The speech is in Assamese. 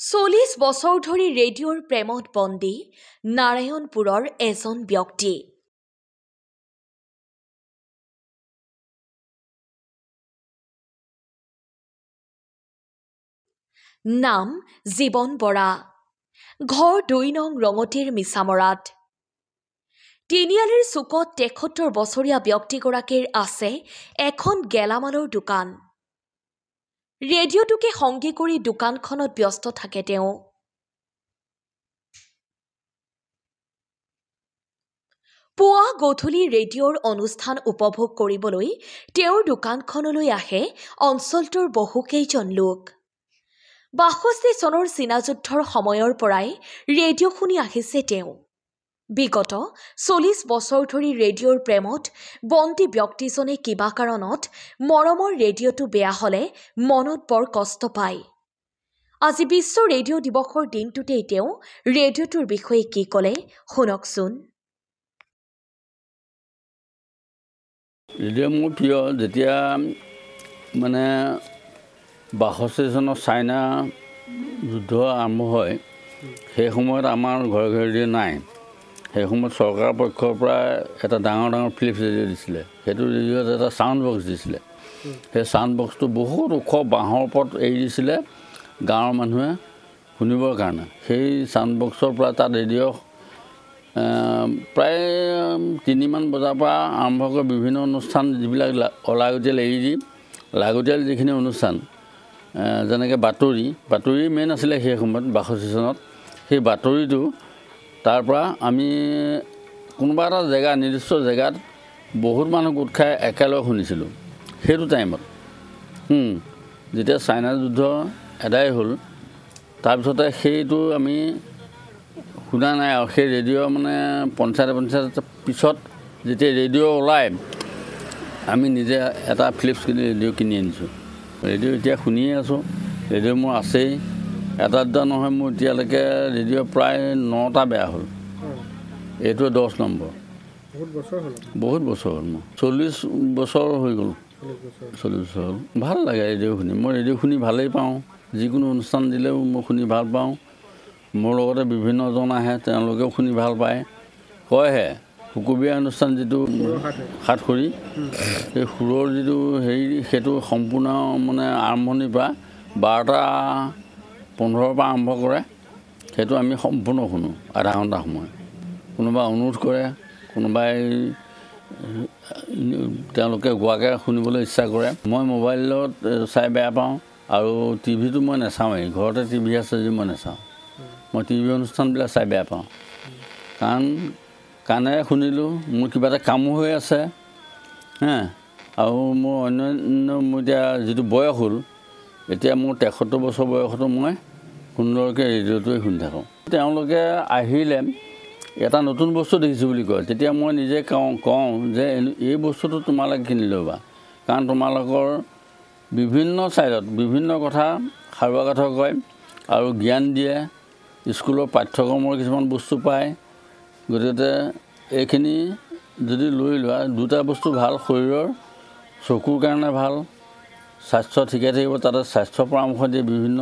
40 বছৰ ধৰি ৰেডিঅ'ৰ প্ৰেমত বন্দী নাৰায়ণপুৰৰ এজন ব্যক্তি। নাম জীৱন বৰা। ঘৰ 2 নং ৰঙতিৰ মিছামৰাত। তিনিআলিৰ চুকত 73 বছৰীয়া ব্যক্তিগৰাকীৰ আছে এখন গেলামালৰ দোকান। ৰেডিঅ'টোকে সংগী কৰি দোকানখনত ব্যস্ত থাকে তেওঁ। পুৱা গধূলি ৰেডিঅ'ৰ অনুষ্ঠান উপভোগ কৰিবলৈ তেওঁৰ দোকানখনলৈ আহে অঞ্চলটোৰ বহুকেইজন লোক। 62 চনৰ চীনা যুদ্ধৰ সময়ৰ পৰাই ৰেডিঅ' শুনি আহিছে তেওঁ। বিগত 40 বছৰ ধৰি ৰেডিঅ'ৰ প্ৰেমত বন্দী ব্যক্তিজনে কিবা কাৰণত মৰমৰ ৰেডিঅ'টো বেয়া হ'লে মনত বৰ কষ্ট পায়। আজি বিশ্ব ৰেডিঅ' দিৱসৰ দিনটোতেই তেওঁ ৰেডিঅ'টোৰ বিষয়ে কি ক'লে শুনকচোন। ৰেডিঅ' মোৰ প্ৰিয়। যেতিয়া মানে 62 চনত চাইনা যুদ্ধ আৰম্ভ হয়, সেই সময়ত আমাৰ ঘৰে ঘৰে ৰেডিঅ' নাই। সেই সময়ত চৰকাৰৰ পক্ষৰ পৰা এটা ডাঙৰ ফিলিপছ ৰেডিঅ' দিছিলে। সেইটো ৰেডিঅ'ত এটা ছাউণ্ড বক্স দিছিলে। সেই ছাউণ্ড বক্সটো বহুত ওখ বাঁহৰ ওপৰত এৰি দিছিলে গাঁৱৰ মানুহে শুনিবৰ কাৰণে। সেই ছাউণ্ড বক্সৰ পৰা তাত ৰেডিঅ' প্ৰায় 3 মান বজাৰ পৰা আৰম্ভ কৰি বিভিন্ন অনুষ্ঠান যিবিলাক অলাগতিয়াল এৰি দি লাগতিয়াল যিখিনি অনুষ্ঠান, যেনেকৈ বাতৰি মেইন আছিলে সেই সময়ত 62 চনত। সেই বাতৰিটো তাৰ পৰা আমি কোনোবা এটা জেগা নিৰ্দিষ্ট জেগাত বহুত মানুহ গোট খাই একেলগে শুনিছিলোঁ। সেইটো টাইমত যেতিয়া চাইনা যুদ্ধ এদায় হ'ল, তাৰপিছতে সেইটো আমি শুনা নাই আৰু। সেই ৰেডিঅ' মানে পঞ্চায়ত পিছত যেতিয়া ৰেডিঅ' ওলায়, আমি নিজে এটা ফিলিপছ ৰেডিঅ' কিনি আনিছোঁ। ৰেডিঅ' এতিয়া শুনিয়ে আছোঁ। ৰেডিঅ' মোৰ আছেই, এটা দুটা নহয়, মোৰ এতিয়ালৈকে ৰেডিঅ' প্ৰায় 9টা বেয়া হ'ল। এইটো 10 নম্বৰ। বহুত বছৰ হ'ল মোৰ। 40 বছৰ হৈ গ'ল। 40 বছৰ হ'ল। ভাল লাগে ৰেডিঅ' শুনি। মই ৰেডিঅ' শুনি ভালেই পাওঁ। যিকোনো অনুষ্ঠান দিলেও মই শুনি ভাল পাওঁ। মোৰ লগতে বিভিন্নজন আহে, তেওঁলোকেও শুনি ভাল পায়। কয়হে সুকুবীয়া অনুষ্ঠান যিটো সাতসৰী, সেই সুৰৰ যিটো হেৰি, সেইটো সম্পূৰ্ণ মানে আৰম্ভণিৰ পৰা 12:15 পৰা আৰম্ভ কৰে। সেইটো আমি সম্পূৰ্ণ শুনো আধা ঘণ্টা সময়। কোনোবাই অনুৰোধ কৰে, কোনোবাই তেওঁলোকে গোৱাকৈ শুনিবলৈ ইচ্ছা কৰে। মই মোবাইলত চাই বেয়া পাওঁ আৰু টিভিটো মই নাচাওঁৱেই। ঘৰতে টিভি আছে যদি মই নাচাওঁ। মই টিভি অনুষ্ঠানবিলাক চাই বেয়া পাওঁ। কাৰণ কাণেৰে শুনিলোঁ, মোৰ কিবা এটা কামো হৈ আছে আৰু মোৰ অন্যান্য মোৰ এতিয়া যিটো বয়স হ'ল, এতিয়া মোৰ 73 বছৰ বয়সতো মই সুন্দৰকৈ ৰেডিঅ'টোৱে শুনি থাকোঁ। তেওঁলোকে আহিলে এটা নতুন বস্তু দেখিছোঁ বুলি কয়, তেতিয়া মই নিজে কওঁ যে এই বস্তুটো তোমালোকে কিনি ল'বা। কাৰণ তোমালোকৰ বিভিন্ন ছাইডত বিভিন্ন কথা সাৰুৱা কথা কয় আৰু জ্ঞান দিয়ে। স্কুলৰ পাঠ্যক্ৰমৰ কিছুমান বস্তু পায়। গতিকে এইখিনি যদি লৈ লোৱা, দুটা বস্তু ভাল, শৰীৰৰ চকুৰ কাৰণে ভাল, স্বাস্থ্য ঠিকে থাকিব। তাতে স্বাস্থ্য পৰামৰ্শ দিয়ে বিভিন্ন